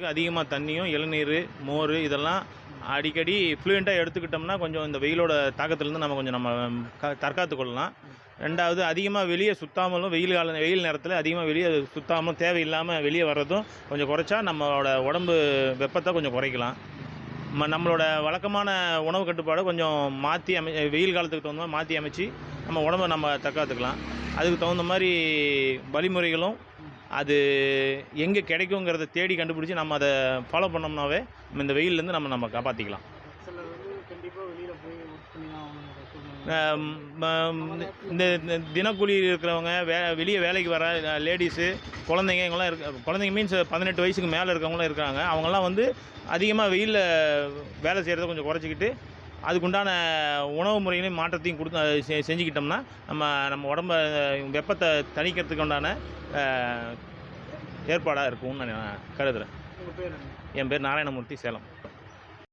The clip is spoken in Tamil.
குறைக்கிறதுக்கு அதிகமாக தண்ணியும், இளநீர், மோர் இதெல்லாம் அடிக்கடி ஃப்ளூயண்ட்டாக எடுத்துக்கிட்டோம்னா கொஞ்சம் இந்த வெயிலோட தாக்கத்துலேருந்து நம்ம கொஞ்சம் தற்காத்து கொள்ளலாம். 2வது அதிகமாக வெளியே சுத்தாமலும் வெயில் நேரத்தில் அதிகமாக வெளியே சுத்தாமலும் தேவையில்லாமல் வெளியே வர்றதும் கொஞ்சம் குறைச்சா நம்மளோட உடம்பு வெப்பத்தை கொஞ்சம் குறைக்கலாம். நம்மளோட வழக்கமான உணவு கட்டுப்பாடை கொஞ்சம் வெயில் காலத்துக்கு தகுந்த மாதிரி மாற்றி அமைச்சு நம்ம உடம்பை நம்ம தற்காத்துக்கலாம். அதுக்கு தகுந்த மாதிரி வழிமுறைகளும் அது எங்கே கிடைக்குங்கிறத தேடி கண்டுபிடிச்சி நம்ம அதை ஃபாலோ பண்ணோம்னாவே இந்த வெயிலேருந்து நம்ம காப்பாற்றிக்கலாம். இந்த தினக்கூலி இருக்கிறவங்க வெளியே வேலைக்கு வர லேடிஸு, குழந்தைங்க இவங்களாம் குழந்தைங்க மீன்ஸ் 18 வயசுக்கு மேலே இருக்கவங்களாம் இருக்காங்க. அவங்கெல்லாம் வந்து அதிகமாக வெயிலில் வேலை செய்கிறத கொஞ்சம் குறைச்சிக்கிட்டு அதுக்குண்டான உணவு முறைகளையும் மாற்றத்தையும் செஞ்சுக்கிட்டோம்னா நம்ம உடம்பை வெப்பத்தை தணிக்கிறதுக்கு உண்டான ஏற்பாடாக இருக்கும்னு நான் கருதுகிறேன். என் பேர் நாராயணமூர்த்தி, சேலம்.